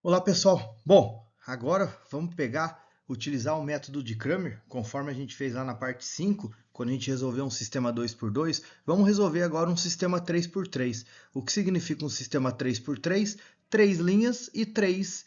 Olá pessoal, bom, agora vamos utilizar o método de Cramer, conforme a gente fez lá na parte 5, quando a gente resolveu um sistema 2x2, vamos resolver agora um sistema 3x3. O que significa um sistema 3x3? Três linhas e três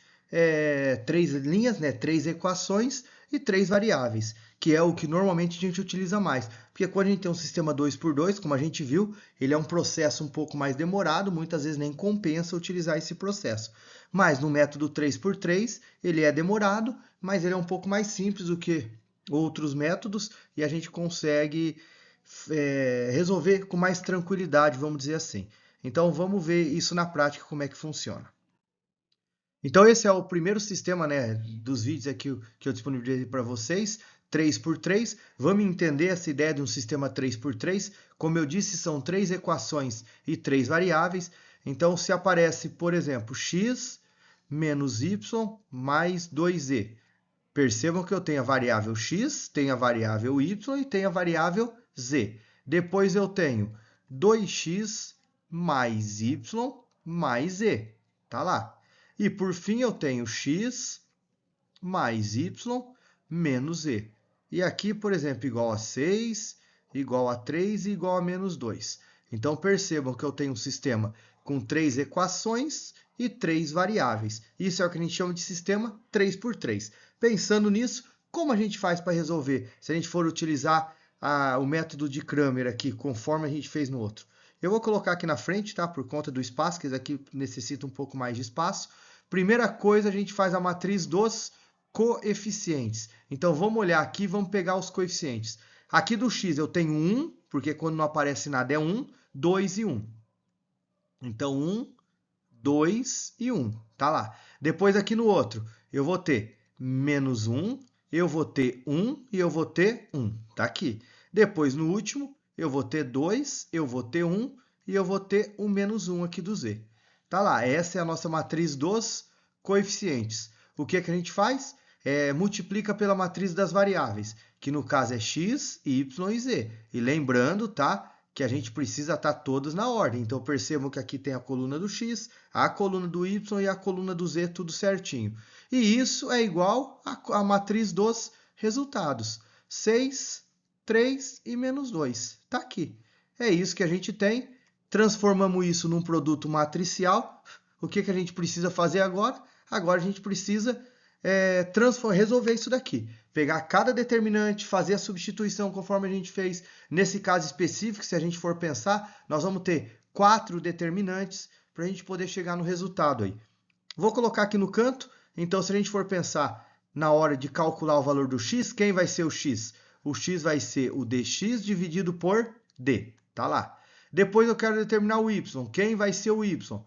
linhas, né? Três equações e três variáveis, que é o que normalmente a gente utiliza mais. Porque quando a gente tem um sistema 2x2, como a gente viu, ele é um processo um pouco mais demorado, muitas vezes nem compensa utilizar esse processo. Mas no método 3x3, ele é demorado, mas ele é um pouco mais simples do que outros métodos e a gente consegue resolver com mais tranquilidade, vamos dizer assim. Então vamos ver isso na prática, como é que funciona. Então esse é o primeiro sistema, né, dos vídeos aqui que eu disponibilizei para vocês, 3x3. Vamos entender essa ideia de um sistema 3x3. Como eu disse, são três equações e três variáveis. Então se aparece, por exemplo, x menos y mais 2z. Percebam que eu tenho a variável x, tenho a variável y e tenho a variável z. Depois eu tenho 2x mais y mais z. Tá lá. E por fim eu tenho x mais y menos z. E aqui, por exemplo, igual a 6, igual a 3 e igual a menos 2. Então percebam que eu tenho um sistema com três equações e três variáveis. Isso é o que a gente chama de sistema 3x3. Pensando nisso, como a gente faz para resolver? Se a gente for utilizar o método de Cramer aqui, conforme a gente fez no outro. Eu vou colocar aqui na frente, tá? Por conta do espaço, que esse aqui necessita um pouco mais de espaço. Primeira coisa, a gente faz a matriz dos coeficientes. Então vamos olhar aqui, vamos pegar os coeficientes. Aqui do x eu tenho 1, porque quando não aparece nada é 1, 2 e 1. Então 1, 2 e 1, tá lá. Depois aqui no outro, eu vou ter menos 1, eu vou ter 1 e eu vou ter 1, tá aqui. Depois no último, eu vou ter 2, eu vou ter 1 e eu vou ter o menos 1 aqui do z. Tá lá, essa é a nossa matriz dos coeficientes. O que é que a gente faz? Multiplica pela matriz das variáveis, que no caso é x, y e z. E lembrando, tá? Que a gente precisa estar todos na ordem. Então percebam que aqui tem a coluna do x, a coluna do y e a coluna do z, tudo certinho. E isso é igual à matriz dos resultados. 6, 3 e menos 2. Está aqui. É isso que a gente tem. Transformamos isso num produto matricial. O que a gente precisa fazer agora? Agora a gente precisa resolver isso daqui. Pegar cada determinante, fazer a substituição conforme a gente fez. Nesse caso específico, se a gente for pensar, nós vamos ter 4 determinantes para a gente poder chegar no resultado aí. Vou colocar aqui no canto. Então, se a gente for pensar na hora de calcular o valor do x, quem vai ser o x? O x vai ser o dx dividido por d. Tá lá. Depois eu quero determinar o y. Quem vai ser o y?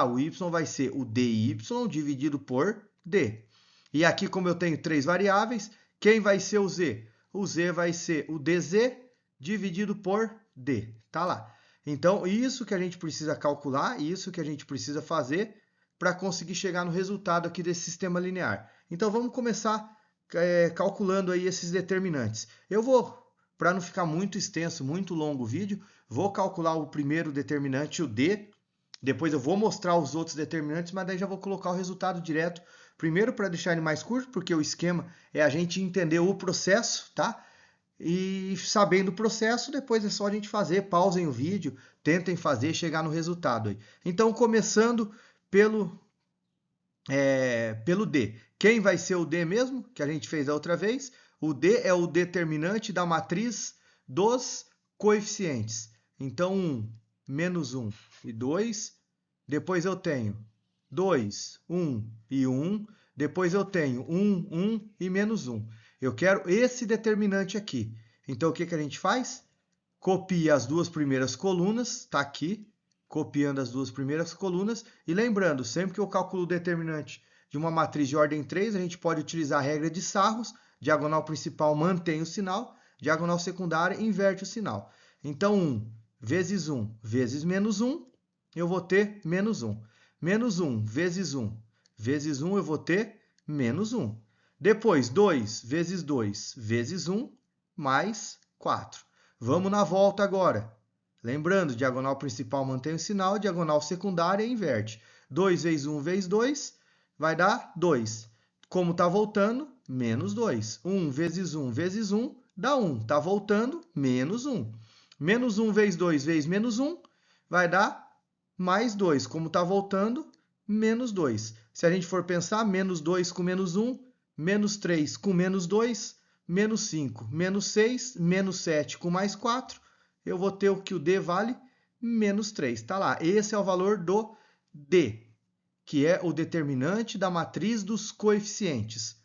O y vai ser o dy dividido por d. E aqui, como eu tenho três variáveis, quem vai ser o z? O z vai ser o dz dividido por d. Tá lá. Então, isso que a gente precisa calcular, isso que a gente precisa fazer para conseguir chegar no resultado aqui desse sistema linear. Então, vamos começar calculando aí esses determinantes. Eu vou, para não ficar muito extenso, muito longo o vídeo, vou calcular o primeiro determinante, o d. Depois eu vou mostrar os outros determinantes, mas daí já vou colocar o resultado direto. Primeiro para deixar ele mais curto, porque o esquema é a gente entender o processo, tá? E sabendo o processo, depois é só a gente fazer, pausem o vídeo, tentem fazer, chegar no resultado aí. Então, começando pelo D. Quem vai ser o D mesmo, que a gente fez a outra vez? O D é o determinante da matriz dos coeficientes. Então, 1, menos 1 e 2. Depois eu tenho 2, 1 e 1. Depois eu tenho 1, 1 e menos 1. Eu quero esse determinante aqui. Então, o que a gente faz? Copia as duas primeiras colunas, está aqui, copiando as duas primeiras colunas. E lembrando, sempre que eu calculo o determinante de uma matriz de ordem 3, a gente pode utilizar a regra de Sarros. Diagonal principal mantém o sinal, diagonal secundária inverte o sinal. Então, 1 vezes 1 vezes menos 1, eu vou ter menos 1. Menos 1 vezes 1 vezes 1, eu vou ter menos 1. Depois, 2 vezes 2 vezes 1, mais 4. Vamos na volta agora. Lembrando, diagonal principal mantém o sinal, diagonal secundária inverte. 2 vezes 1 vezes 2 vai dar 2. Como está voltando, menos 2. 1 vezes 1 vezes 1 dá 1. Está voltando, menos 1. Menos 1 vezes 2 vezes menos 1 vai dar mais 2. Como está voltando, menos 2. Se a gente for pensar, menos 2 com menos 1, menos 3 com menos 2, menos 5, menos 6, menos 7 com mais 4, eu vou ter o que o D vale, menos 3. Está lá. Esse é o valor do D, que é o determinante da matriz dos coeficientes.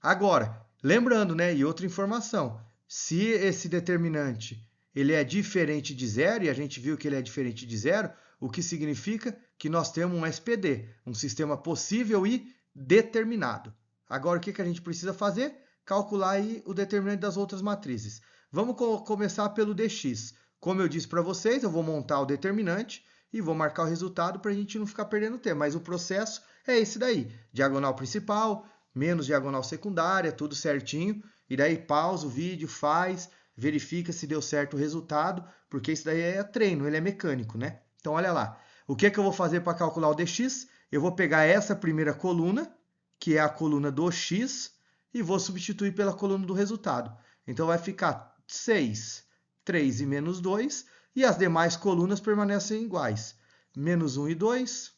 Agora, lembrando, né, e outra informação, se esse determinante ele é diferente de zero, e a gente viu que ele é diferente de zero, o que significa que nós temos um SPD, um sistema possível e determinado. Agora, o que a gente precisa fazer? Calcular aí o determinante das outras matrizes. Vamos começar pelo dx. Como eu disse para vocês, eu vou montar o determinante e vou marcar o resultado para a gente não ficar perdendo tempo. Mas o processo é esse daí. Diagonal principal, menos diagonal secundária, tudo certinho. E daí pausa o vídeo, faz, verifica se deu certo o resultado, porque isso daí é treino, ele é mecânico, né? Então olha lá. O que eu vou fazer para calcular o dx? Eu vou pegar essa primeira coluna, que é a coluna do x, e vou substituir pela coluna do resultado. Então vai ficar 6, 3 e menos 2, e as demais colunas permanecem iguais. Menos 1 e 2,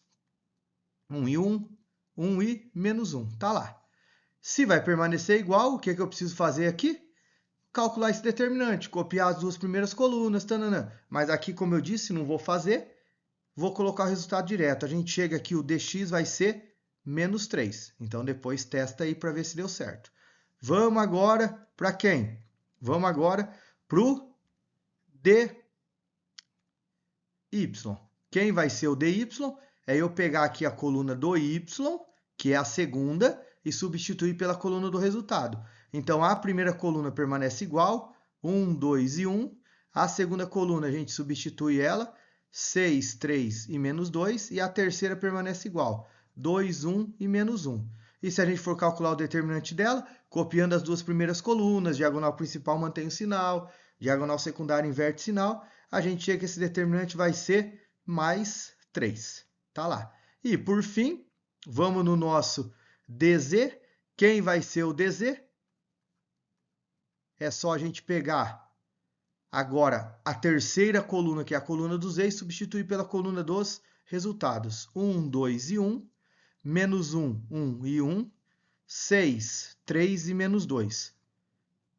1 e 1, 1 e menos 1. Tá lá. Se vai permanecer igual, o que eu preciso fazer aqui? Calcular esse determinante, copiar as duas primeiras colunas, tananã. Mas aqui, como eu disse, não vou fazer, vou colocar o resultado direto. A gente chega aqui, o dx vai ser menos 3. Então, depois testa aí para ver se deu certo. Vamos agora para quem? Vamos agora para o dy. Quem vai ser o dy? É eu pegar aqui a coluna do y, que é a segunda, e substituir pela coluna do resultado. Então, a primeira coluna permanece igual, 1, 2 e 1. A segunda coluna, a gente substitui ela, 6, 3 e menos 2. E a terceira permanece igual, 2, 1 e menos 1. E se a gente for calcular o determinante dela, copiando as duas primeiras colunas, diagonal principal mantém o sinal, diagonal secundária inverte o sinal, a gente chega que esse determinante vai ser mais 3. Tá lá. E, por fim, vamos no nosso dz. Quem vai ser o dz? É só a gente pegar agora a terceira coluna, que é a coluna dos z, e substituir pela coluna dos resultados. 1, 2 e 1, menos 1, 1 e 1, 6, 3 e menos 2.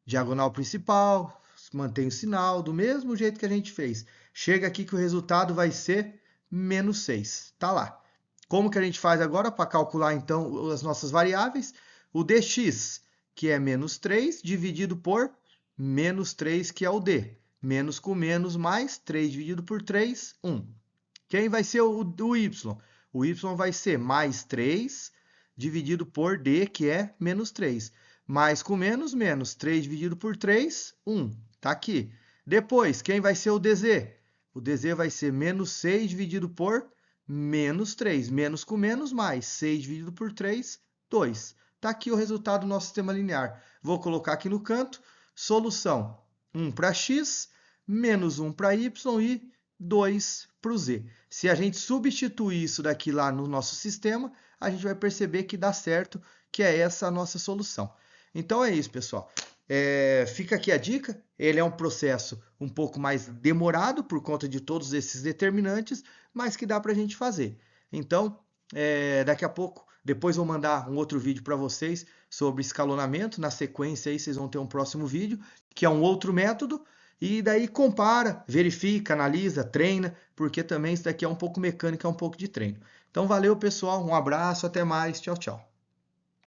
Diagonal principal, mantém o sinal, do mesmo jeito que a gente fez. Chega aqui que o resultado vai ser menos 6. Tá lá. Como que a gente faz agora para calcular, então, as nossas variáveis? O dx, que é menos 3, dividido por menos 3, que é o d. Menos com menos, mais 3 dividido por 3, 1. Quem vai ser o y? O y vai ser mais 3 dividido por d, que é menos 3. Mais com menos, menos 3 dividido por 3, 1. Tá aqui. Depois, quem vai ser o dz? O dz vai ser menos 6 dividido por menos 3. Menos com menos, mais 6 dividido por 3, 2. Tá aqui o resultado do nosso sistema linear. Vou colocar aqui no canto. Solução: 1 para x, menos 1 para y e 2 para o z. Se a gente substituir isso daqui lá no nosso sistema, a gente vai perceber que dá certo, que é essa a nossa solução. Então é isso, pessoal. Fica aqui a dica. Ele é um processo um pouco mais demorado por conta de todos esses determinantes, mas que dá para a gente fazer. Então, daqui a pouco, depois vou mandar um outro vídeo para vocês sobre escalonamento. Na sequência aí vocês vão ter um próximo vídeo, que é um outro método. E daí compara, verifica, analisa, treina, porque também isso daqui é um pouco mecânica, é um pouco de treino. Então valeu, pessoal, um abraço, até mais, tchau, tchau.